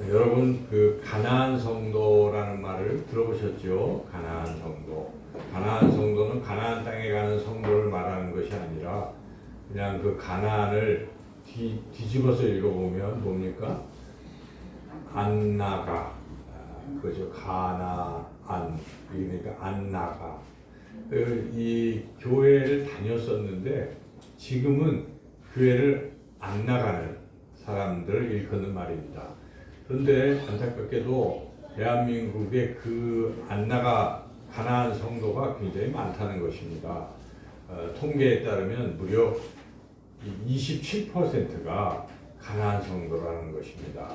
여러분 그 가나안 성도라는 말을 들어보셨죠? 가나안 성도. 가나안 성도는 가나안 땅에 가는 성도를 말하는 것이 아니라 그냥 그 가나안을 뒤집어서 읽어보면 뭡니까? 안나가, 그죠? 가나안, 그러니까 안나가. 이 교회를 다녔었는데 지금은 교회를 안 나가는 사람들을 일컫는 말입니다. 그런데 안타깝게도 대한민국의 그 안 나가 가나안 성도가 굉장히 많다는 것입니다. 통계에 따르면 무려 27%가 가나안 성도라는 것입니다.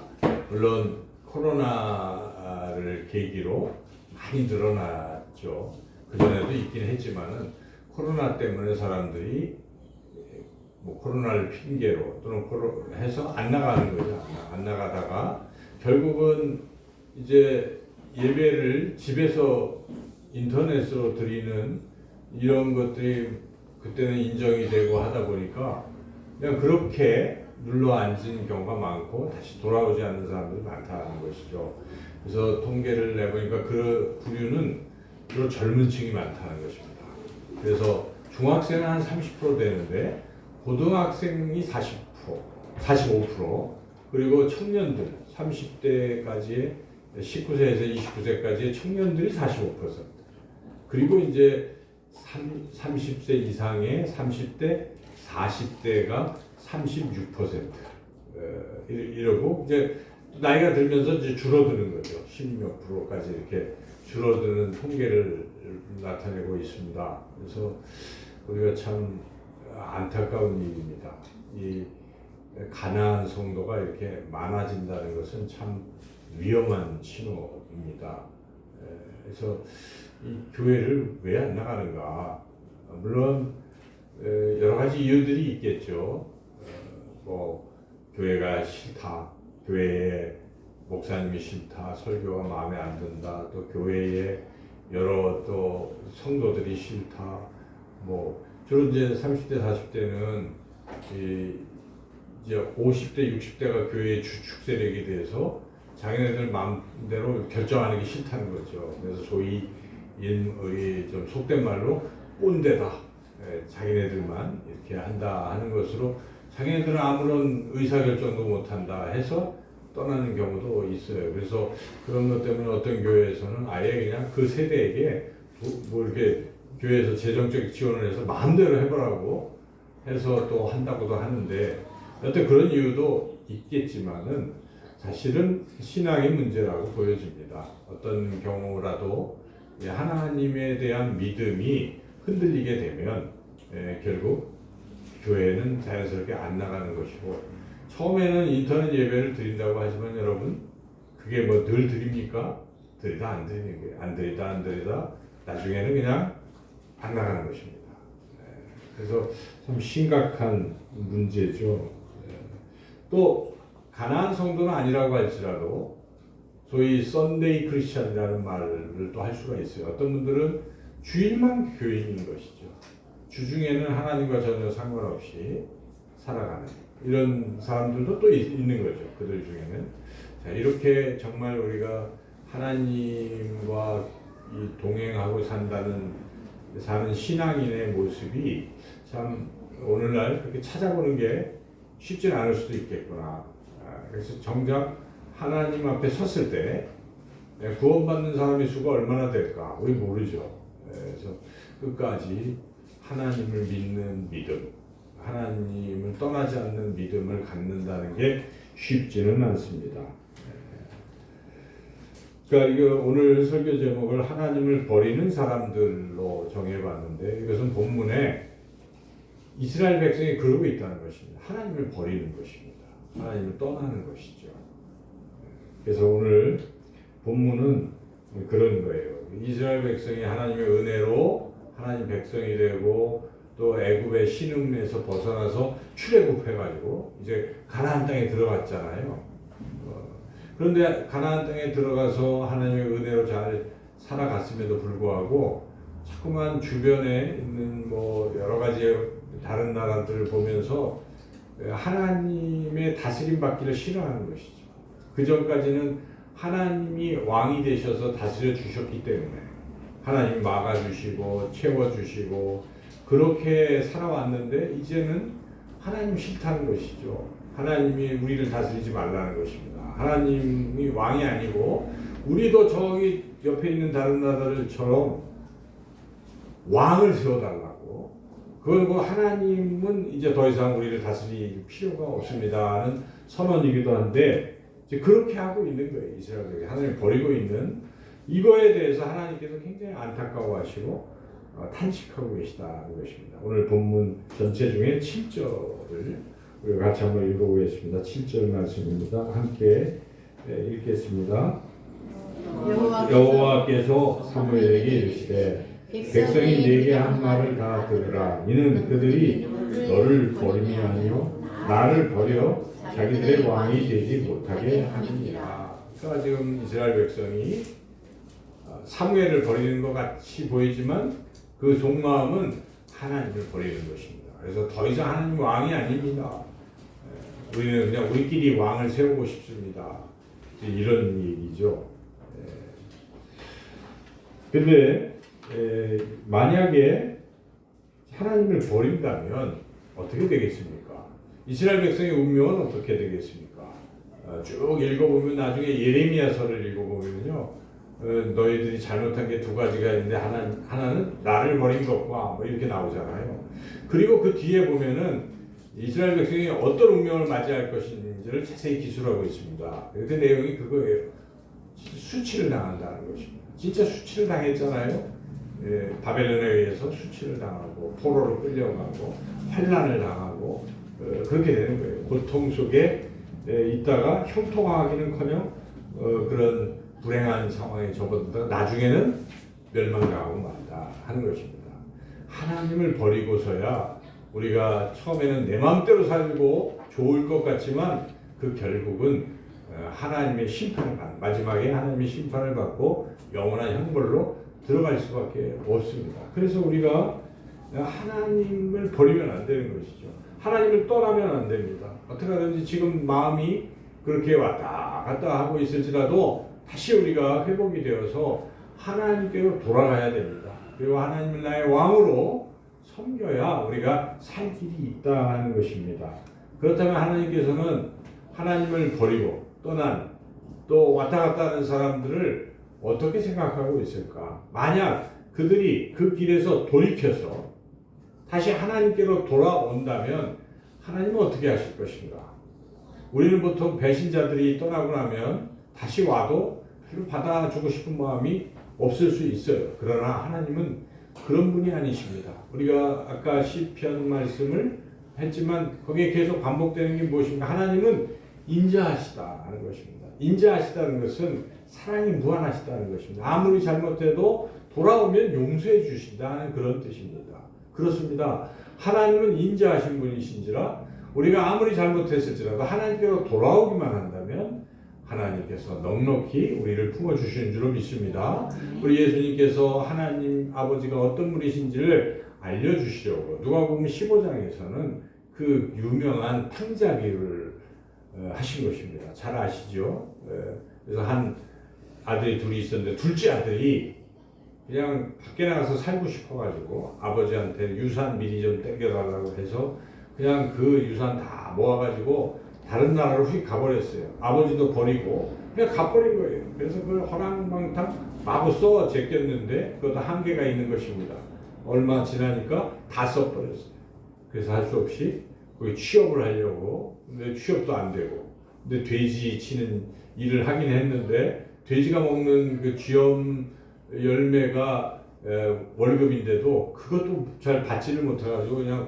물론 코로나를 계기로 많이 늘어났죠. 그전에도 있긴 했지만은 코로나 때문에 사람들이 뭐 코로나를 핑계로 또는 해서 안 나가는 거죠. 안 나가다가 결국은 이제 예배를 집에서 인터넷으로 드리는 이런 것들이 그때는 인정이 되고 하다 보니까 그냥 그렇게 눌러 앉은 경우가 많고 다시 돌아오지 않는 사람들이 많다는 것이죠. 그래서 통계를 내보니까 그 부류는 주로 젊은 층이 많다는 것입니다. 그래서 중학생은 한 30% 되는데 고등학생이 40%, 45%, 그리고 청년들 30대까지의 19세에서 29세까지의 청년들이 45%, 그리고 이제 30세 이상의 30대, 40대가 36%, 이러고 이제 나이가 들면서 이제 줄어드는 거죠. 10몇 프로까지 이렇게 줄어드는 통계를 나타내고 있습니다. 그래서 우리가 참 안타까운 일입니다. 이 가나안 성도가 이렇게 많아진다는 것은 참 위험한 신호입니다. 그래서 이 교회를 왜 안 나가는가? 물론 여러 가지 이유들이 있겠죠. 뭐 교회가 싫다, 교회에 목사님이 싫다, 설교가 마음에 안 든다, 또 교회에 여러 또 성도들이 싫다. 뭐 주로 이제 30대, 40대는 이제 50대, 60대가 교회의 주축 세력이 돼서 자기네들 마음대로 결정하는 게 싫다는 거죠. 그래서 소위 우리 좀 속된 말로 꼰대다, 자기네들만 이렇게 한다 하는 것으로 자기네들은 아무런 의사결정도 못한다 해서 떠나는 경우도 있어요. 그래서 그런 것 때문에 어떤 교회에서는 아예 그냥 그 세대에게 뭐 이렇게 교회에서 재정적 지원을 해서 마음대로 해보라고 해서 또 한다고도 하는데, 어떤 그런 이유도 있겠지만은 사실은 신앙의 문제라고 보여집니다. 어떤 경우라도 하나님에 대한 믿음이 흔들리게 되면 결국 교회는 자연스럽게 안 나가는 것이고, 처음에는 인터넷 예배를 드린다고 하지만 여러분, 그게 뭐 늘 드립니까? 드리다 안 드리는 거예요. 안 드리다 나중에는 그냥 안 나가는 것입니다. 그래서 참 심각한 문제죠. 또 가나안 성도는 아니라고 할지라도 소위 썬데이 크리스천이라는 말을 또 할 수가 있어요. 어떤 분들은 주일만 교인인 것이죠. 주중에는 하나님과 전혀 상관없이 살아가는 이런 사람들도 또 있는 거죠. 그들 중에는. 자, 이렇게 정말 우리가 하나님과 동행하고 사는 신앙인의 모습이 참 오늘날 그렇게 찾아보는 게 쉽지 않을 수도 있겠구나. 그래서 정작 하나님 앞에 섰을 때 구원받는 사람의 수가 얼마나 될까 우리 모르죠. 그래서 끝까지 하나님을 믿는 믿음, 하나님을 떠나지 않는 믿음을 갖는다는 게 쉽지는 않습니다. 그러니까 이거 오늘 설교 제목을 하나님을 버리는 사람들로 정해봤는데, 이것은 본문에 이스라엘 백성이 그러고 있다는 것입니다. 하나님을 버리는 것입니다. 하나님을 떠나는 것이죠. 그래서 오늘 본문은 그런 거예요. 이스라엘 백성이 하나님의 은혜로 하나님 백성이 되고 또 애굽의 신음에서 벗어나서 출애굽해가지고 이제 가나안 땅에 들어갔잖아요. 그런데 가나안 땅에 들어가서 하나님의 은혜로 잘 살아갔음에도 불구하고 자꾸만 주변에 있는 뭐 여러 가지 다른 나라들을 보면서 하나님의 다스림 받기를 싫어하는 것이죠. 그 전까지는 하나님이 왕이 되셔서 다스려 주셨기 때문에 하나님 막아주시고 채워주시고 그렇게 살아왔는데 이제는 하나님 싫다는 것이죠. 하나님이 우리를 다스리지 말라는 것입니다. 하나님이 왕이 아니고 우리도 저기 옆에 있는 다른 나라들처럼 왕을 세워달라고. 그리고 하나님은 이제 더 이상 우리를 다스릴 필요가 없습니다 하는 선언이기도 한데 이제 그렇게 하고 있는 거예요. 이스라엘이 하나님을 버리고 있는 이거에 대해서 하나님께서 굉장히 안타까워하시고 탄식하고 계시다는 것입니다. 오늘 본문 전체 중에 7절을 우리가 같이 한번 읽어보겠습니다. 7절 말씀입니다. 함께 읽겠습니다. 여호와께서 사무엘에게 이르시되 백성이 내게 한 말을 다 들으라. 이는 그들이 너를 버림이 아니요 나를 버려 자기들의 왕이 되지 못하게 함이니라. 그러니까 지금 이스라엘 백성이 사무엘을 버리는 것 같이 보이지만 그 속마음은 하나님을 버리는 것입니다. 그래서 더 이상 하나님 왕이 아닙니다. 우리는 그냥 우리끼리 왕을 세우고 싶습니다. 이런 얘기죠. 근데 만약에 하나님을 버린다면 어떻게 되겠습니까? 이스라엘 백성의 운명은 어떻게 되겠습니까? 쭉 읽어보면 나중에 예레미야서를 읽어보면요, 너희들이 잘못한 게 두 가지가 있는데 하나는 나를 버린 것과 뭐 이렇게 나오잖아요. 그리고 그 뒤에 보면은 이스라엘 백성이 어떤 운명을 맞이할 것인지를 자세히 기술하고 있습니다. 그 내용이 그거예요. 수치를 당한다는 것입니다. 진짜 수치를 당했잖아요. 바벨론에 의해서 수치를 당하고 포로로 끌려가고 환난을 당하고 그렇게 되는 거예요. 고통 속에 있다가 형통하기는커녕 그런 불행한 상황에 접어들다가 나중에는 멸망당하고 만다 하는 것입니다. 하나님을 버리고서야 우리가 처음에는 내 마음대로 살고 좋을 것 같지만 그 결국은 하나님의 심판을 마지막에 하나님의 심판을 받고 영원한 형벌로 들어갈 수밖에 없습니다. 그래서 우리가 하나님을 버리면 안 되는 것이죠. 하나님을 떠나면 안 됩니다. 어떻게 하든지 지금 마음이 그렇게 왔다 갔다 하고 있을지라도 다시 우리가 회복이 되어서 하나님께로 돌아가야 됩니다. 그리고 하나님을 나의 왕으로 섬겨야 우리가 살 길이 있다 하는 것입니다. 그렇다면 하나님께서는 하나님을 버리고 떠난 또 왔다 갔다 하는 사람들을 어떻게 생각하고 있을까? 만약 그들이 그 길에서 돌이켜서 다시 하나님께로 돌아온다면 하나님은 어떻게 하실 것인가? 우리는 보통 배신자들이 떠나고 나면 다시 와도 별로 받아주고 싶은 마음이 없을 수 있어요. 그러나 하나님은 그런 분이 아니십니다. 우리가 아까 시편 말씀을 했지만 거기에 계속 반복되는 게 무엇인가? 하나님은 인자하시다 하는 것입니다. 인자하시다는 것은 사랑이 무한하시다는 것입니다. 아무리 잘못해도 돌아오면 용서해 주신다는 그런 뜻입니다. 그렇습니다. 하나님은 인자하신 분이신지라 우리가 아무리 잘못했을지라도 하나님께로 돌아오기만 한다면 하나님께서 넉넉히 우리를 품어주시는 줄로 믿습니다. 우리 예수님께서 하나님 아버지가 어떤 분이신지를 알려주시려고 누가복음 15장에서는 그 유명한 탕자기를 하신 것입니다. 잘 아시죠? 그래서 한 아들이 둘이 있었는데 둘째 아들이 그냥 밖에 나가서 살고 싶어가지고 아버지한테 유산 미리 좀 땡겨달라고 해서 그냥 그 유산 다 모아가지고 다른 나라로 휙 가버렸어요. 아버지도 버리고 그냥 가버린 거예요. 그래서 그걸 허랑방탕 마구 써 제꼈는데 그것도 한계가 있는 것입니다. 얼마 지나니까 다 써버렸어요. 그래서 할 수 없이 거기 취업을 하려고 근데 취업도 안 되고 근데 돼지 치는 일을 하긴 했는데 돼지가 먹는 그 쥐염 열매가 월급인데도 그것도 잘 받지를 못해가지고 그냥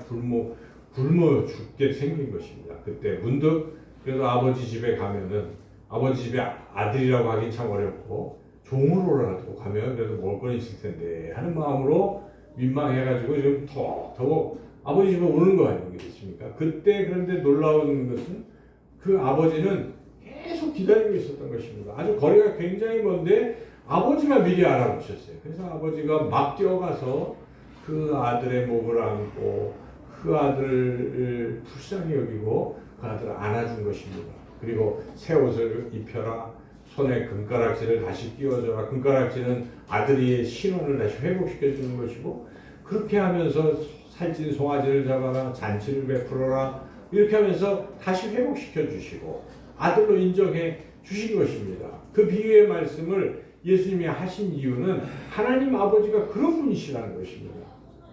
굶어 죽게 생긴 것입니다. 그때 문득 그래도 아버지 집에 가면은 아버지 집에 아들이라고 하긴 참 어렵고 종으로라도 가면 그래도 먹을 건 있을 텐데 하는 마음으로 민망해가지고 지금 더욱 아버지 집에 오는 거 아니겠습니까? 그때 그런데 놀라운 것은 그 아버지는 계속 기다리고 있었던 것입니다. 아주 거리가 굉장히 먼데 아버지가 미리 알아보셨어요. 그래서 아버지가 막 뛰어가서 그 아들의 목을 안고 그 아들을 불쌍히 여기고 그 아들을 안아준 것입니다. 그리고 새 옷을 입혀라. 손에 금가락지를 다시 끼워줘라. 금가락지는 아들이 신원을 다시 회복시켜주는 것이고, 그렇게 하면서 살찐 송아지를 잡아라. 잔치를 베풀어라. 이렇게 하면서 다시 회복시켜 주시고 아들로 인정해 주신 것입니다. 그 비유의 말씀을 예수님이 하신 이유는 하나님 아버지가 그런 분이시라는 것입니다.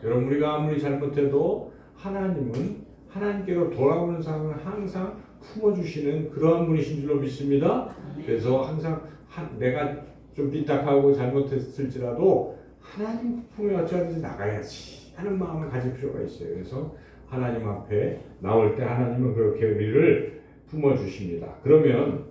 여러분, 우리가 아무리 잘못해도 하나님은 하나님께로 돌아오는 사람을 항상 품어주시는 그러한 분이신 줄로 믿습니다. 그래서 항상 내가 좀 삐딱하고 잘못했을지라도 하나님 품에 어쩌든지 나가야지 하는 마음을 가질 필요가 있어요. 그래서 하나님 앞에 나올 때 하나님은 그렇게 우리를 품어주십니다. 그러면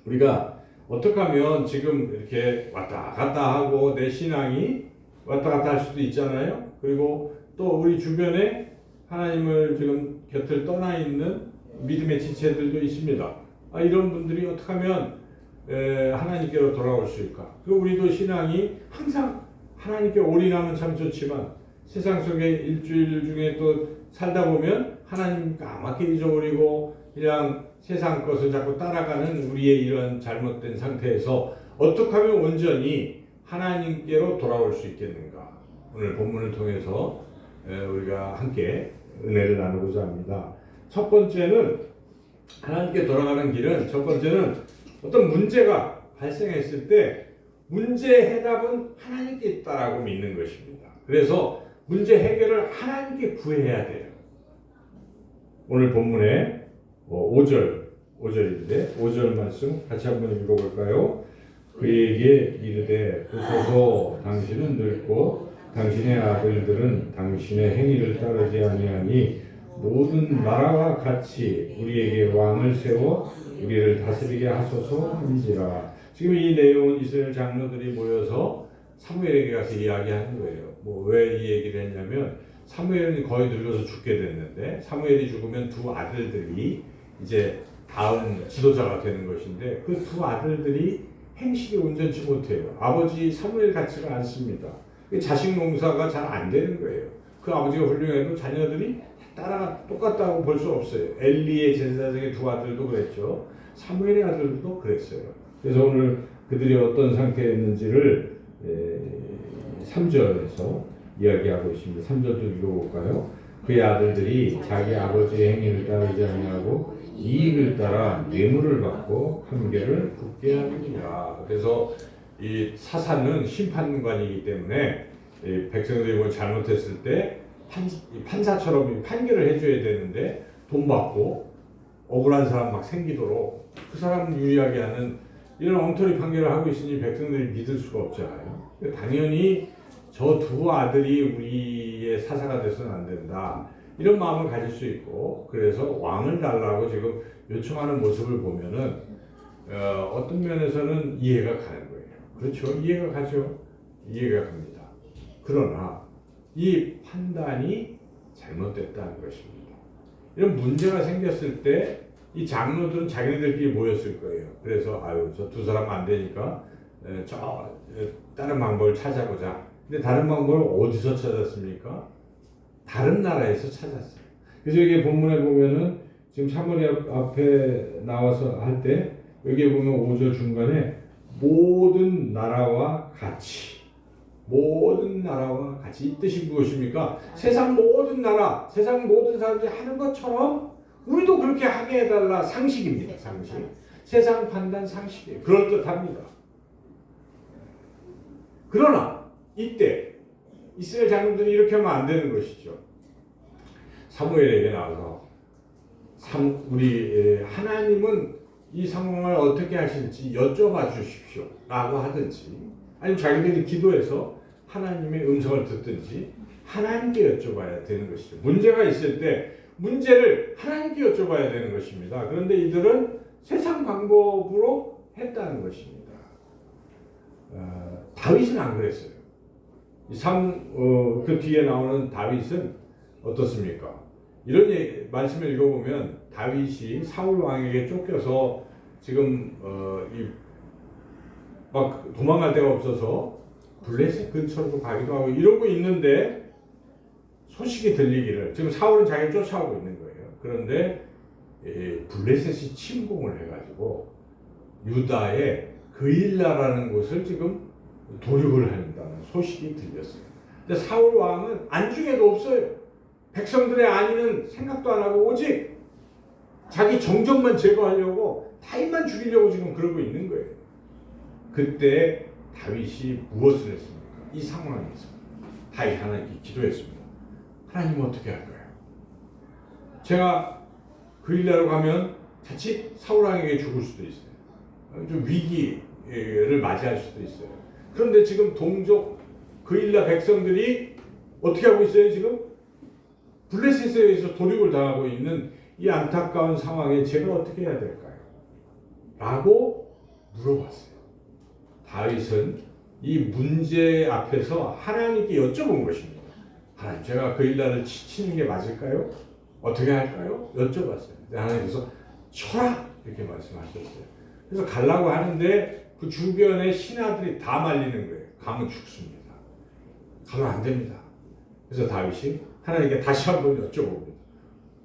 우리가 어떻게 하면 지금 이렇게 왔다 갔다 하고 내 신앙이 왔다 갔다 할 수도 있잖아요. 그리고 또 우리 주변에 하나님을 지금 곁을 떠나 있는 믿음의 지체들도 있습니다. 이런 분들이 어떻게 하면 하나님께로 돌아올 수 있을까? 그리고 우리도 신앙이 항상 하나님께 올인하면 참 좋지만 세상 속에 일주일 중에 또 살다 보면 하나님 까맣게 잊어버리고 그냥 세상 것을 자꾸 따라가는 우리의 이런 잘못된 상태에서 어떻게 하면 온전히 하나님께로 돌아올 수 있겠는가? 오늘 본문을 통해서 우리가 함께 은혜를 나누고자 합니다. 첫 번째는 하나님께 돌아가는 길은 첫 번째는 어떤 문제가 발생했을 때 문제의 해답은 하나님께 있다라고 믿는 것입니다. 그래서 문제 해결을 하나님께 구해야 돼요. 오늘 본문에 5절인데 5절 말씀 같이 한번 읽어볼까요? 그에게 이르되 보소서 당신은 늙고 당신의 아들들은 당신의 행위를 따르지 아니하니 모든 나라와 같이 우리에게 왕을 세워 우리를 다스리게 하소서 한지라. 지금 이 내용은 이스라엘 장로들이 모여서 사무엘에게 가서 이야기하는 거예요. 왜 이 얘기를 했냐면 사무엘은 거의 늙어서 죽게 됐는데 사무엘이 죽으면 두 아들들이 이제 다음 지도자가 되는 것인데 그 두 아들들이 행실이 온전치 못해요. 아버지 사무엘 같지가 않습니다. 자식 농사가 잘 안 되는 거예요. 그 아버지가 훌륭해도 자녀들이 따라 똑같다고 볼 수 없어요. 엘리의 제사장의 두 아들도 그랬죠. 사무엘의 아들도 그랬어요. 그래서 오늘 그들이 어떤 상태에 있는지를 3절에서 이야기하고 있습니다. 3절도 읽어볼까요? 그의 아들들이 자기 아버지의 행위를 따르지 아니하고 이익을 따라 뇌물을 받고 판결을 굳게 하느니라. 그래서 이 사사는 심판관이기 때문에 백성들이 잘못했을 때 판사처럼 판결을 해줘야 되는데 돈 받고 억울한 사람 막 생기도록 그 사람을 유리하게 하는 이런 엉터리 판결을 하고 있으니 백성들이 믿을 수가 없잖아요. 당연히 저 두 아들이 우리의 사사가 돼서는 안 된다. 이런 마음을 가질 수 있고 그래서 왕을 달라고 지금 요청하는 모습을 보면은 어떤 면에서는 이해가 가는 거예요. 그렇죠? 이해가 가죠. 이해가 갑니다. 그러나 이 판단이 잘못됐다는 것입니다. 이런 문제가 생겼을 때 이 장로들은 자기네들끼리 모였을 거예요. 그래서 저 두 사람 안 되니까 다른 방법을 찾아보자. 근데 다른 방법을 어디서 찾았습니까? 다른 나라에서 찾았어요. 그래서 여기 본문에 보면은 지금 사무엘 앞에 나와서 할 때 여기 보면 5절 중간에 모든 나라와 같이 이 뜻이 무엇입니까? 세상 모든 나라, 세상 모든 사람들이 하는 것처럼 우리도 그렇게 하게 해달라. 상식입니다. 상식. 세상 판단 상식이에요. 그럴듯합니다. 그러나 이때 이스라엘 장로들이 이렇게 하면 안 되는 것이죠. 사무엘에게 나와서 우리 하나님은 이 상황을 어떻게 하실지 여쭤봐 주십시오 라고 하든지 아니면 자기들이 기도해서 하나님의 음성을 듣든지 하나님께 여쭤봐야 되는 것이죠. 문제가 있을 때 문제를 하나님께 여쭤봐야 되는 것입니다. 그런데 이들은 세상 방법으로 했다는 것입니다. 다윗은 안 그랬어요. 그 뒤에 나오는 다윗은 어떻습니까? 이런 말씀을 읽어보면 다윗이 사울 왕에게 쫓겨서 지금 막 도망갈 데가 없어서 블레셋 근처로 가기도 하고 이러고 있는데 소식이 들리기를 지금 사울은 자기를 쫓아오고 있는 거예요. 그런데 블레셋이 침공을 해가지고 유다의 그일라라는 곳을 지금 도륙을 한다는 소식이 들렸어요. 근데 사울 왕은 안중에도 없어요. 백성들의 안위는 생각도 안 하고 오직 자기 정적만 제거하려고 다윗만 죽이려고 지금 그러고 있는 거예요. 그때 다윗이 무엇을 했습니까? 이 상황에서 다윗 하나님께 기도했습니다. 하나님 어떻게 할까요? 제가 그일라로 가면 자칫 사울 왕에게 죽을 수도 있어요. 좀 위기를 맞이할 수도 있어요. 그런데 지금 동족 그일라 백성들이 어떻게 하고 있어요? 지금 블레셋에 의해서 도륙을 당하고 있는 이 안타까운 상황에 제가 어떻게 해야 될까요? 라고 물어봤어요. 다윗은 이 문제 앞에서 하나님께 여쭤본 것입니다. 하나님, 제가 그일라를 치는 게 맞을까요? 어떻게 할까요? 여쭤봤어요. 하나님께서 쳐라! 이렇게 말씀하셨어요. 그래서 가려고 하는데 그 주변에 신하들이 다 말리는 거예요. 가면 죽습니다. 가면 안 됩니다. 그래서 다윗이 하나님께 다시 한번 여쭤봅니다.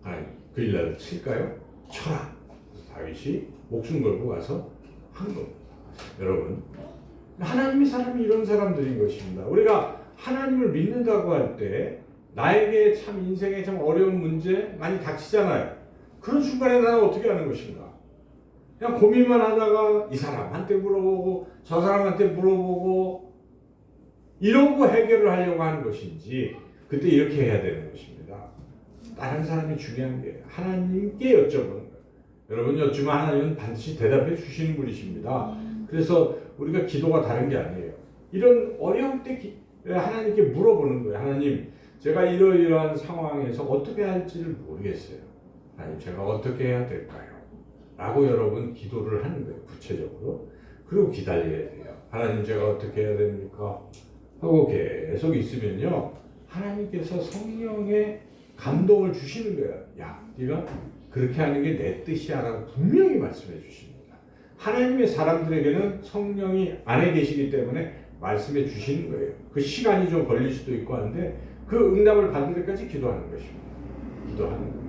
하나님, 그일라를 칠까요? 쳐라! 그래서 다윗이 목숨 걸고 가서 한 겁니다. 여러분, 하나님의 사람이 이런 사람들인 것입니다. 우리가 하나님을 믿는다고 할 때 나에게 참 인생에 참 어려운 문제 많이 닥치잖아요. 그런 순간에 나는 어떻게 하는 것인가? 그냥 고민만 하다가 이 사람한테 물어보고 저 사람한테 물어보고 이러고 해결을 하려고 하는 것인지 그때 이렇게 해야 되는 것입니다. 다른 사람이 중요한 게 하나님께 여쭤보는 거예요. 여러분 여쭈면 하나님은 반드시 대답해 주시는 분이십니다. 그래서 우리가 기도가 다른 게 아니에요. 이런 어려울 때 하나님께 물어보는 거예요. 하나님, 제가 이러이러한 상황에서 어떻게 할지를 모르겠어요. 하나님, 제가 어떻게 해야 될까요? 라고 여러분 기도를 하는 거예요. 구체적으로. 그리고 기다려야 돼요. 하나님, 제가 어떻게 해야 됩니까? 하고 계속 있으면요, 하나님께서 성령의 감동을 주시는 거예요. 야, 네가 그렇게 하는 게 내 뜻이야 라고 분명히 말씀해 주십니다. 하나님의 사람들에게는 성령이 안에 계시기 때문에 말씀해 주시는 거예요. 그 시간이 좀 걸릴 수도 있고 하는데 그 응답을 받을 때까지 기도하는 것입니다. 기도하는 거예요.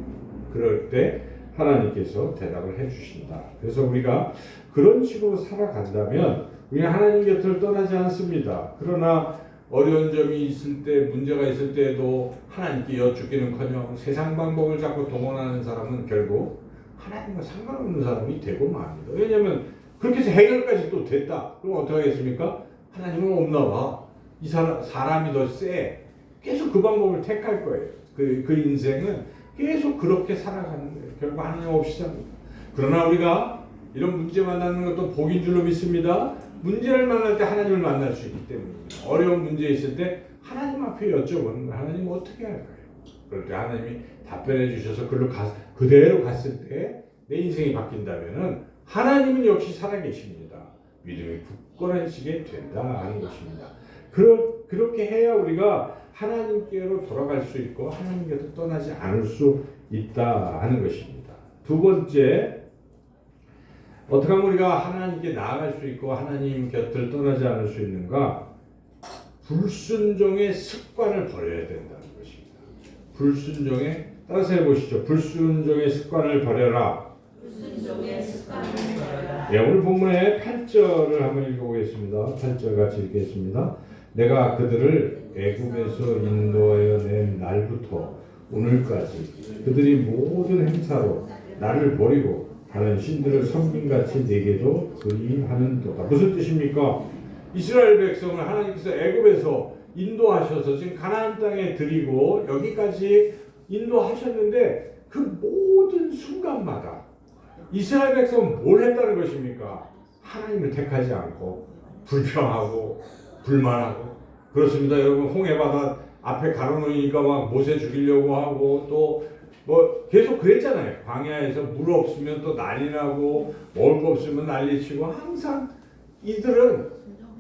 그럴 때 하나님께서 대답을 해 주신다. 그래서 우리가 그런 식으로 살아간다면 우리가 하나님 곁을 떠나지 않습니다. 그러나 어려운 점이 있을 때, 문제가 있을 때에도 하나님께 여쭙기는커녕 세상 방법을 자꾸 동원하는 사람은 결국 하나님과 상관없는 사람이 되고 맙니다. 왜냐하면 그렇게 해서 해결까지 또 됐다. 그럼 어떻게 하겠습니까? 하나님은 없나 봐. 이 사람이 더 세. 계속 그 방법을 택할 거예요. 그 인생은 계속 그렇게 살아가는 거예요. 결국 하나님 없이 삽니다. 그러나 우리가 이런 문제 만나는 것도 복인 줄로 믿습니다. 문제를 만날 때 하나님을 만날 수 있기 때문입니다. 어려운 문제 있을 때 하나님 앞에 여쭤보는 거예요. 하나님 어떻게 할까요? 그럴 때 하나님이 답변해 주셔서 그대로 갔을 때 내 인생이 바뀐다면은 하나님은 역시 살아계십니다. 믿음이 굳건해지게 된다 하는 것입니다. 그렇게 해야 우리가 하나님께로 돌아갈 수 있고 하나님 곁을 떠나지 않을 수 있다 하는 것입니다. 두 번째, 어떻게 하면 우리가 하나님께 나아갈 수 있고 하나님 곁을 떠나지 않을 수 있는가? 불순종의 습관을 버려야 된다는 것입니다. 불순종의, 따라서 해보시죠. 불순종의 습관을 버려라. 불순종의 습관을 버려라. 네, 오늘 본문의 8절을 한번 읽어보겠습니다. 8절 같이 읽겠습니다. 내가 그들을 애굽에서 인도하여 낸 날부터 오늘까지 그들이 모든 행사로 나를 버리고 다른 신들을 섬김같이 내게도 그리하는도다. 무슨 뜻입니까? 이스라엘 백성을 하나님께서 애굽에서 인도하셔서 지금 가나안 땅에 들이고 여기까지 인도하셨는데 그 모든 순간마다 이스라엘 백성은 뭘 했다는 것입니까? 하나님을 택하지 않고 불평하고 불만하고 그렇습니다. 여러분 홍해바다 앞에 가로놓으니까 막 모세 죽이려고 하고 또 뭐 계속 그랬잖아요. 광야에서 물 없으면 또 난리 나고 먹을 거 없으면 난리치고 항상 이들은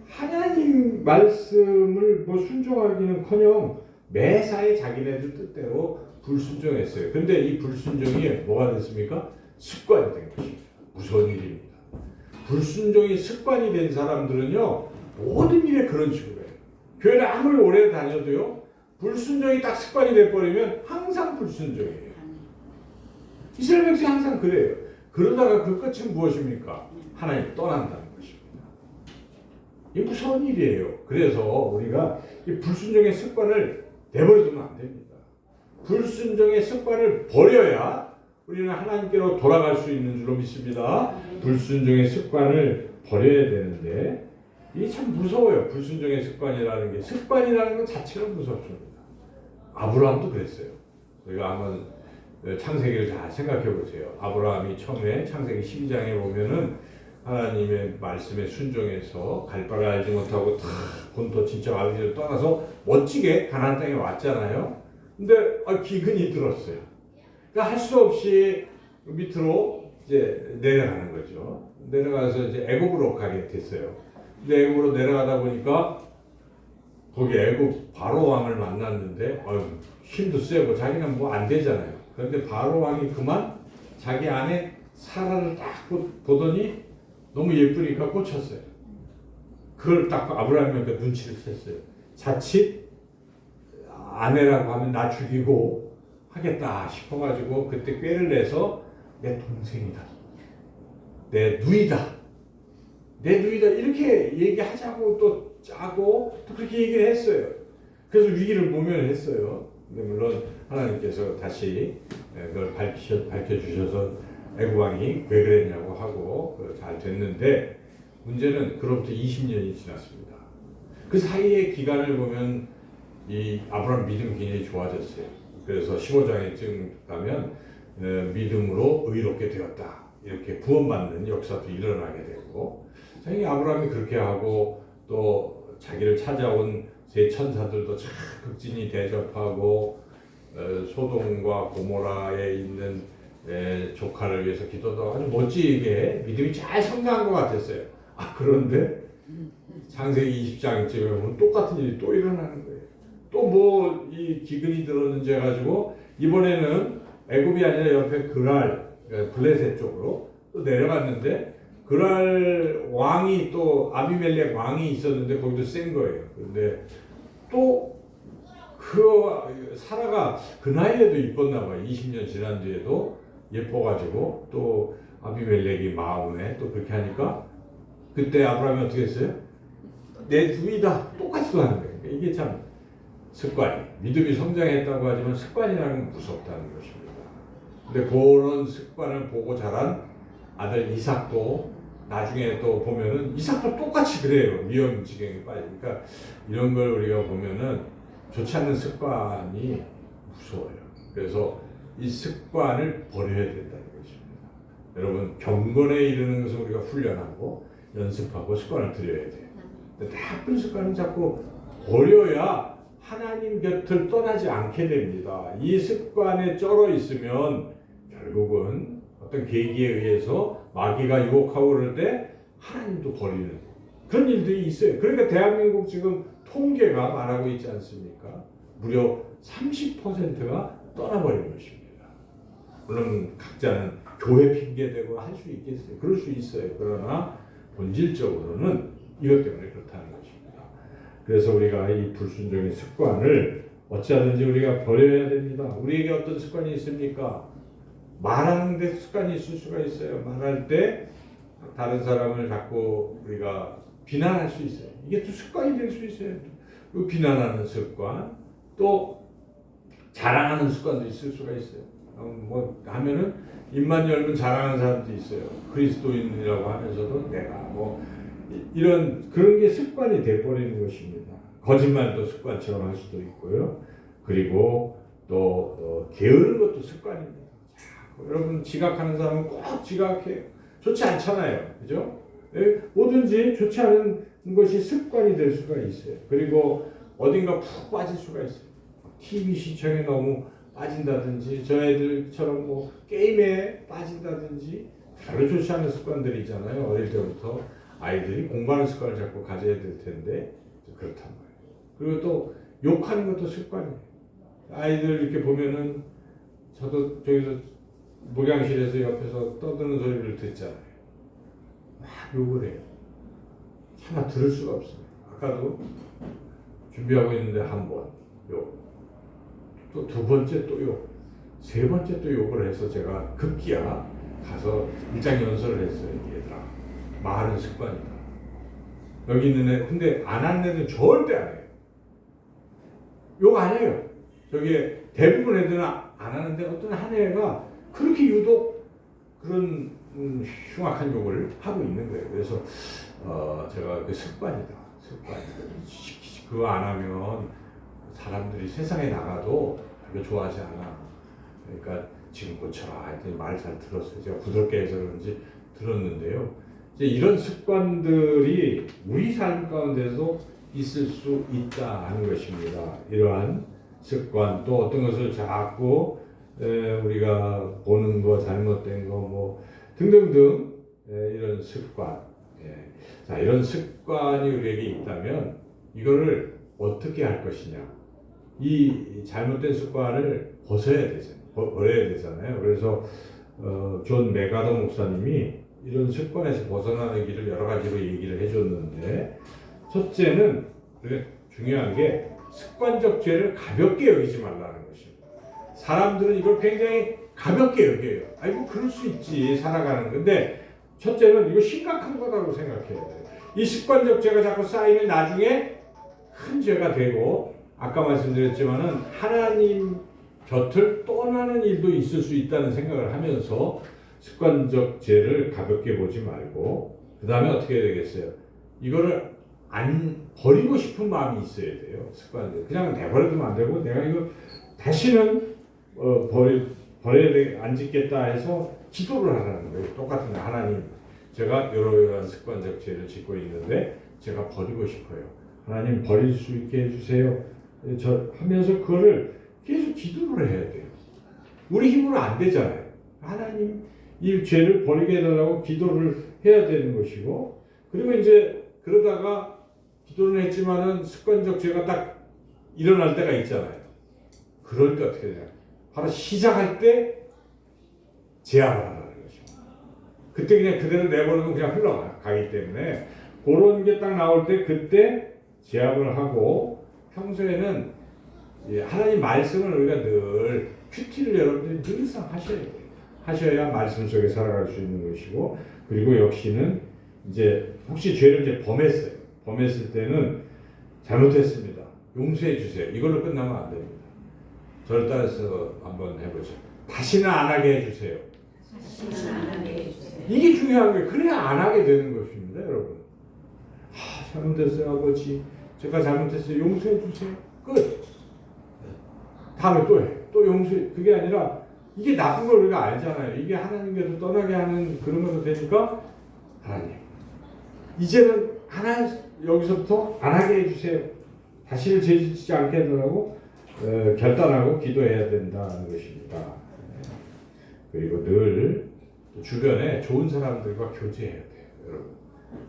하나님 말씀을 뭐 순종하기는커녕 매사에 자기네들 뜻대로 불순종했어요. 근데 이 불순종이 뭐가 됐습니까? 습관이 된 것입니다. 무서운 일입니다. 불순종이 습관이 된 사람들은요 모든 일에 그런 식으로 해요. 교회를 아무리 오래 다녀도요 불순종이 딱 습관이 돼버리면 항상 불순종이에요. 이스라엘 백성이 항상 그래요. 그러다가 그 끝은 무엇입니까? 하나님 떠난다는 것입니다. 이게 무서운 일이에요. 그래서 우리가 이 불순종의 습관을 내버려두면 안 됩니다. 불순종의 습관을 버려야 우리는 하나님께로 돌아갈 수 있는 줄로 믿습니다. 불순종의 습관을 버려야 되는데 이게 참 무서워요. 불순종의 습관이라는 게, 습관이라는 것 자체가 무섭습니다. 아브라함도 그랬어요. 우리가 한번 창세기를 잘 생각해 보세요. 아브라함이 처음에 창세기 12장에 보면은 하나님의 말씀에 순종해서 갈 바를 알지 못하고 다 본토 친척 아버지를 떠나서 멋지게 가나안 땅에 왔잖아요. 근데 기근이 들었어요. 그러니까 할 수 없이 밑으로 이제 내려가는 거죠. 내려가서 이제 애굽으로 가게 됐어요. 근데 애굽으로 내려가다 보니까 거기 애굽 바로 왕을 만났는데 힘도 세고 자기는 뭐 안 되잖아요. 그런데 바로 왕이 그만 자기 아내 사라를 딱 보더니 너무 예쁘니까 꽂혔어요. 그걸 딱 아브라함이 눈치를 챘어요. 자칫 아내라고 하면 나 죽이고 하겠다 싶어가지고 그때 꾀를 내서 내 동생이다, 내 누이다 이렇게 얘기하자고 또 짜고 또 그렇게 얘기를 했어요. 그래서 위기를 모면했어요. 근데 물론 하나님께서 다시 그걸 밝혀주셔서 애굽 왕이 왜 그랬냐고 하고 잘 됐는데, 문제는 그로부터 20년이 지났습니다. 그 사이의 기간을 보면 이 아브라함 믿음이 굉장히 좋아졌어요. 그래서 15장에 가면 믿음으로 의롭게 되었다, 이렇게 구원받는 역사도 일어나게 되고, 이 아브라함이 그렇게 하고 또 자기를 찾아온 세 천사들도 참 극진히 대접하고 소돔과 고모라에 있는 조카를 위해서 기도도 아주 멋지게 믿음이 잘 성장한 것 같았어요. 그런데 창세기 20장쯤에 보면 똑같은 일이 또 일어나는 거예요. 또 뭐 이 기근이 들었는지 해가지고 이번에는 애굽이 아니라 옆에 그랄, 블레셋 쪽으로 또 내려갔는데, 그랄 왕이 또 아비멜렉 왕이 있었는데 거기도 센 거예요. 근데 또 그 사라가 그 나이에도 이뻤나 봐요. 20년 지난 뒤에도 예뻐가지고 또 아비멜렉이 마음에 또 그렇게 하니까 그때 아브라함이 어떻게 했어요? 내 누이다 똑같이 또 하는 거예요. 이게 참 습관이, 믿음이 성장했다고 하지만 습관이라는 건 무섭다는 것입니다. 근데 그런 습관을 보고 자란 아들 이삭도 나중에 또 보면은 이삭도 똑같이 그래요. 위험 지경에 빠지니까 이런 걸 우리가 보면은 좋지 않은 습관이 무서워요. 그래서 이 습관을 버려야 된다는 것입니다. 여러분, 경건에 이르는 것을 우리가 훈련하고 연습하고 습관을 들여야 돼요. 나쁜 습관은 자꾸 버려야 하나님 곁을 떠나지 않게 됩니다. 이 습관에 쩔어 있으면 결국은 어떤 계기에 의해서 마귀가 유혹하고 그럴 때 하나님도 버리는 그런 일들이 있어요. 그러니까 대한민국 지금 통계가 말하고 있지 않습니까? 무려 30%가 떠나버린 것입니다. 물론 각자는 교회 핑계대고 할 수 있겠어요. 그럴 수 있어요. 그러나 본질적으로는 이것 때문에 그렇다는 것입니다. 그래서 우리가 이 불순종의 습관을 어찌하든지 우리가 버려야 됩니다. 우리에게 어떤 습관이 있습니까? 말하는 데 습관이 있을 수가 있어요. 말할 때 다른 사람을 자꾸 우리가 비난할 수 있어요. 이게 또 습관이 될 수 있어요. 비난하는 습관, 또 자랑하는 습관도 있을 수가 있어요. 뭐 하면은 입만 열면 자랑하는 사람도 있어요. 그리스도인이라고 하면서도 내가 뭐 이런 그런 게 습관이 돼버리는 것입니다. 거짓말도 습관처럼 할 수도 있고요. 그리고 또 게으른 것도 습관입니다. 여러분, 지각하는 사람은 꼭 지각해요. 좋지 않잖아요. 그죠? 뭐든지 좋지 않은 것이 습관이 될 수가 있어요. 그리고 어딘가 푹 빠질 수가 있어요. TV 시청에 너무 빠진다든지, 저 애들처럼 뭐 게임에 빠진다든지, 별로 좋지 않은 습관들이 있잖아요. 어릴 때부터 아이들이 공부하는 습관을 자꾸 가져야 될 텐데 그렇단 말이에요. 그리고 또 욕하는 것도 습관이에요. 아이들 이렇게 보면은 저도 저기서 목양실에서 옆에서 떠드는 소리를 듣잖아요. 막 욕을 해요. 차마 들을 수가 없어요. 아까도 준비하고 있는데 한 번 욕, 또 두 번째 또 욕, 세 번째 또 욕을 해서 제가 급기야 가서 일장 연설을 했어요. 얘들아, 말은 습관이다. 여기 있는 애, 근데 안 하는 애들은 절대 안 해요. 욕 안 해요. 저기 대부분 애들은 안 하는데 어떤 한 애가 그렇게 유독 그런 흉악한 욕을 하고 있는 거예요. 그래서 제가 그 습관이다. 그거 안 하면 사람들이 세상에 나가도 별로 좋아하지 않아. 그러니까 지금 고쳐라 했더니 말을 잘 들었어요. 제가 부드럽게 해서 그런지 들었는데요. 이제 이런 습관들이 우리 삶 가운데도 있을 수 있다 하는 것입니다. 이러한 습관, 또 어떤 것을 자꾸 우리가 보는 거, 잘못된 거, 뭐 등등등 이런 습관. 자, 이런 습관이 우리에게 있다면 이거를 어떻게 할 것이냐. 이 잘못된 습관을 버려야 되잖아요. 그래서 존 메가더 목사님이 이런 습관에서 벗어나는 길을 여러 가지로 얘기를 해줬는데, 첫째는 중요한 게 습관적 죄를 가볍게 여기지 말라는 것입니다. 사람들은 이걸 굉장히 가볍게 여겨요. 아이고 그럴 수 있지 살아가는 건데, 첫째는 이거 심각한 거라고 생각해야 돼요. 이 습관적 죄가 자꾸 쌓이면 나중에 큰 죄가 되고, 아까 말씀드렸지만은 하나님 곁을 떠나는 일도 있을 수 있다는 생각을 하면서 습관적 죄를 가볍게 보지 말고, 그 다음에 어떻게 해야 되겠어요? 이거를 안 버리고 싶은 마음이 있어야 돼요. 습관들 그냥 내버려두면 안 되고, 내가 이거 다시는 안 짓겠다 해서 기도를 하라는 거예요. 똑같은 하나님, 제가 이러이러한 습관적 죄를 짓고 있는데 제가 버리고 싶어요. 하나님 버릴 수 있게 해주세요. 저 하면서 그거를 계속 기도를 해야 돼요. 우리 힘으로 안 되잖아요. 하나님 이 죄를 버리게 해달라고 기도를 해야 되는 것이고, 그리고 이제 그러다가 기도는 했지만은 습관적 죄가 딱 일어날 때가 있잖아요. 그럴 때 어떻게 되냐? 바로 시작할 때 제압을 하라는 것입니다. 그때 그냥 그대로 내버려두면 그냥 흘러가기 때문에 그런 게 딱 나올 때 그때 제압을 하고, 평소에는 하나님 말씀을 우리가 늘 큐티를 여러분들이 늘상 하셔야 돼요. 하셔야 말씀 속에 살아갈 수 있는 것이고, 그리고 역시는 이제 혹시 죄를 이제 범했을 때는 잘못했습니다. 용서해 주세요. 이걸로 끝나면 안 됩니다. 저를 따라서 한번 해보죠. 다시는 안 하게 해주세요. 이게 중요한 거예요. 그래야 안 하게 되는 것입니다, 여러분. 잘못했어요, 아버지. 제가 잘못했어요. 용서해 주세요. 끝. 다음에 또 해. 또 용서해. 그게 아니라 이게 나쁜 걸 우리가 알잖아요. 이게 하나님께서 떠나게 하는 그런 것도 되니까, 하나님 이제는 여기서부터 안 하게 해주세요. 다시는 죄짓지 않게 해달라고 결단하고 기도해야 된다는 것입니다. 그리고 늘 주변에 좋은 사람들과 교제해야 돼요, 여러분.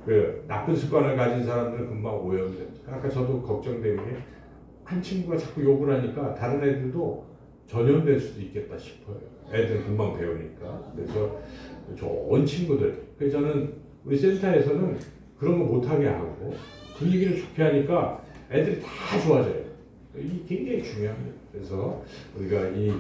그 나쁜 습관을 가진 사람들은 금방 오염이 됩니다. 아까 저도 걱정되는 게, 한 친구가 자꾸 욕을 하니까 다른 애들도 전염될 수도 있겠다 싶어요. 애들 금방 배우니까. 그래서 좋은 친구들. 그래서 저는 우리 센터에서는 그런 거 못하게 하고 분위기를 좋게 하니까 애들이 다 좋아져요. 이게 굉장히 중요합니다. 그래서 우리가 이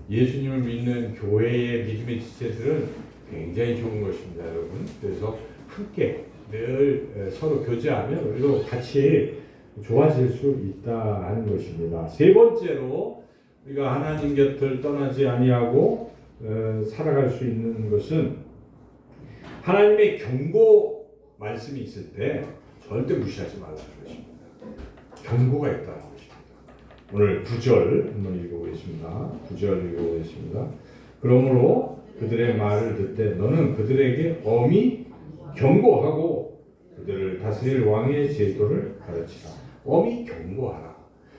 예수님을 믿는 교회의 믿음의 지체들은 굉장히 좋은 것입니다, 여러분. 그래서 함께 늘 서로 교제하면 우리도 같이 좋아질 수 있다 하는 것입니다. 세 번째로 우리가 하나님 곁을 떠나지 아니하고 살아갈 수 있는 것은, 하나님의 경고 말씀이 있을 때 절대 무시하지 말라는 것입니다. 경고가 있다는 것입니다. 오늘 9절 한번 읽어보겠습니다. 9절 읽어보겠습니다. 그러므로 그들의 말을 듣되 너는 그들에게 엄히 경고하고 그들을 다스릴 왕의 제도를 가르치라. 엄히 경고하라.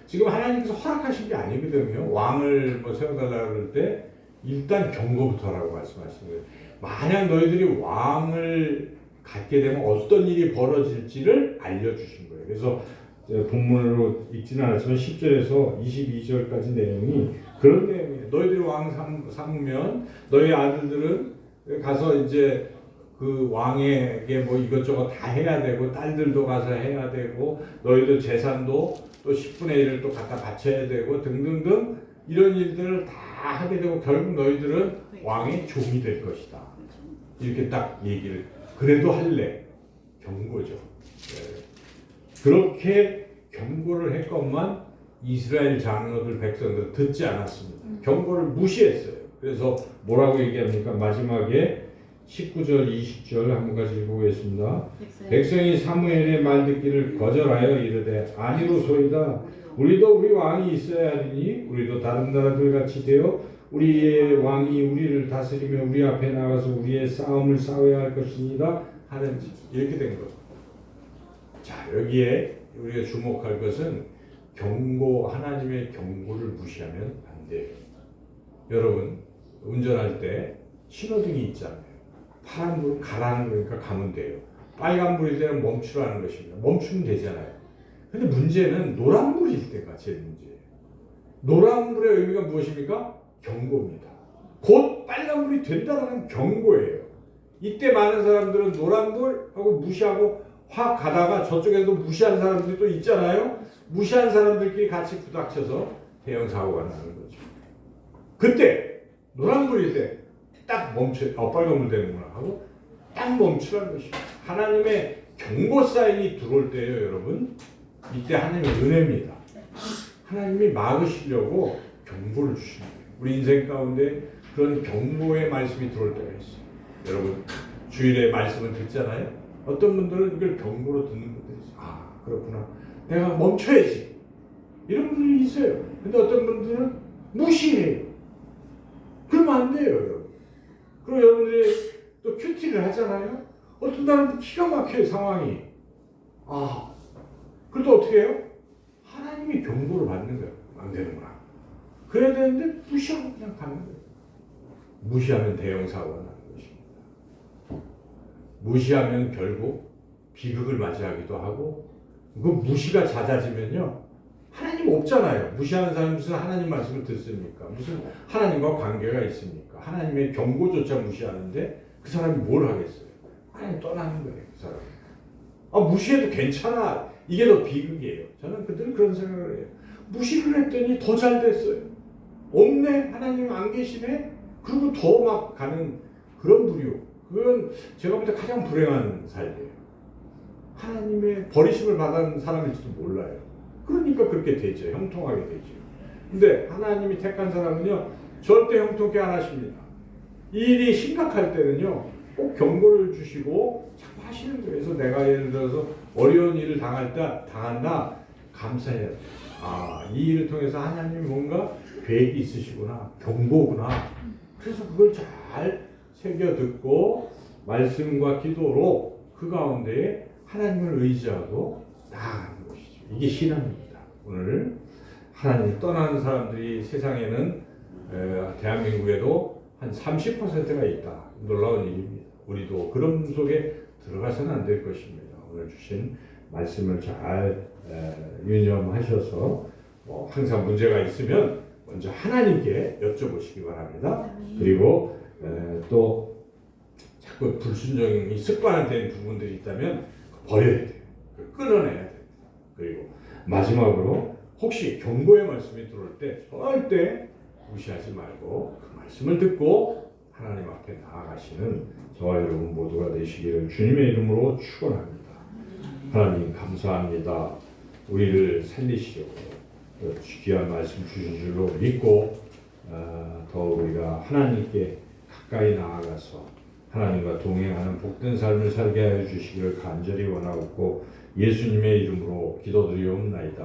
지금 하나님께서 허락하신 게 아니거든요. 왕을 세워달라고 그럴 때 일단 경고부터 하라고 말씀하시는 거예요. 만약 너희들이 왕을 갖게 되면 어떤 일이 벌어질지를 알려주신 거예요. 그래서 본문으로 읽지는 않았지만 10절에서 22절까지 내용이 그런 내용이에요. 너희들이 왕 삼으면 너희 아들들은 가서 이제 그 왕에게 뭐 이것저것 다 해야 되고, 딸들도 가서 해야 되고, 너희들 재산도 또 10분의 1을 또 갖다 바쳐야 되고 등등등 이런 일들을 다 하게 되고 결국 너희들은 왕의 종이 될 것이다. 이렇게 딱 얘기를 그래도 할래 경고죠. 네. 그렇게 경고를 했건만 이스라엘 장로들 백성들 듣지 않았습니다. 경고를 무시했어요. 그래서 뭐라고 얘기합니까? 마지막에 19절 20절 한 가지 읽어보겠습니다. 백성이 사무엘의 말 듣기를 거절하여 이르되 아니로소이다. 우리도 우리 왕이 있어야 하리니 우리도 다른 나라들 같이 되어 우리의 왕이 우리를 다스리며 우리 앞에 나가서 우리의 싸움을 싸워야 할 것입니다. 하는 이렇게 된 거죠. 자, 여기에 우리가 주목할 것은 경고, 하나님의 경고를 무시하면 안 돼요. 여러분 운전할 때 신호등이 있잖아요. 파란 불 가라는 거니까 가면 돼요. 빨간 불일 때는 멈추라는 것입니다. 멈추면 되잖아요. 근데 문제는 노란 불일 때가 제일 문제예요. 노란 불의 의미가 무엇입니까? 경고입니다. 곧 빨간 불이 된다는 경고예요. 이때 많은 사람들은 노란 불하고 무시하고 확 가다가 저쪽에도 무시한 사람들이 또 있잖아요. 무시한 사람들끼리 같이 부닥쳐서 대형 사고가 나는 거죠. 그때 노란 불일 때 딱 멈춰, 빨간 불 되는구나 하고 딱 멈추라는 것입니다. 하나님의 경고 사인이 들어올 때예요, 여러분. 이때 하나님의 은혜입니다. 하나님이 막으시려고 경고를 주시는 거예요. 우리 인생 가운데 그런 경고의 말씀이 들어올 때가 있어요. 여러분 주일에 말씀을 듣잖아요. 어떤 분들은 이걸 경고로 듣는 분들이 있어요. 아, 그렇구나. 내가 멈춰야지. 이런 분들이 있어요. 근데 어떤 분들은 무시해요. 그러면 안 돼요, 여러분. 그리고 여러분들이 또 큐티를 하잖아요. 어떤 날은 기가 막혀요, 상황이. 아, 그래도 어떻게 해요? 하나님이 경고를 받는 거예요. 안 되는구나. 그래야 되는데 무시하고 그냥 가는 거예요. 무시하면 대형 사고가 나는 것입니다. 무시하면 결국 비극을 맞이하기도 하고, 그 무시가 잦아지면요, 하나님 없잖아요. 무시하는 사람이 무슨 하나님 말씀을 듣습니까? 무슨 하나님과 관계가 있습니까? 하나님의 경고조차 무시하는데 그 사람이 뭘 하겠어요? 하나님 떠나는 거예요, 그 사람. 아, 무시해도 괜찮아. 이게 더 비극이에요. 저는 그들은 그런 생각을 해요. 무시를 했더니 더 잘 됐어요. 없네? 하나님 안 계시네? 그리고 더 막 가는 그런 부류. 그건 제가 볼 때 가장 불행한 삶이에요. 하나님의 버리심을 받은 사람일지도 몰라요. 그러니까 그렇게 되죠. 형통하게 되죠. 근데 하나님이 택한 사람은요, 절대 형통케 안 하십니다. 이 일이 심각할 때는요, 꼭 경고를 주시고 자꾸 하시는 거예요. 그래서 내가 예를 들어서 어려운 일을 당한다, 감사해야 돼요. 아, 이 일을 통해서 하나님이 뭔가 계획이 있으시구나, 경고구나. 그래서 그걸 잘 새겨 듣고 말씀과 기도로 그 가운데 하나님을 의지하고 나아가는 것이죠. 이게 신앙입니다. 오늘 하나님 떠나는 사람들이 세상에는 대한민국에도 한 30%가 있다. 놀라운 일입니다. 우리도 그런 속에 들어가서는 안 될 것입니다. 오늘 주신 말씀을 잘 유념하셔서 항상 문제가 있으면 먼저 하나님께 여쭤보시기 바랍니다. 그리고 또 자꾸 불순종이 습관화된 부분들이 있다면 버려야 돼요. 끊어내야 돼요. 그리고 마지막으로 혹시 경고의 말씀이 들어올 때 절대 무시하지 말고 그 말씀을 듣고 하나님 앞에 나아가시는 저와 여러분 모두가 되시기를 주님의 이름으로 축원합니다. 하나님 감사합니다. 우리를 살리시려고 귀한 말씀 주신 줄로 믿고 더욱 우리가 하나님께 가까이 나아가서 하나님과 동행하는 복된 삶을 살게 하여 주시기를 간절히 원하옵고 예수님의 이름으로 기도드리옵나이다.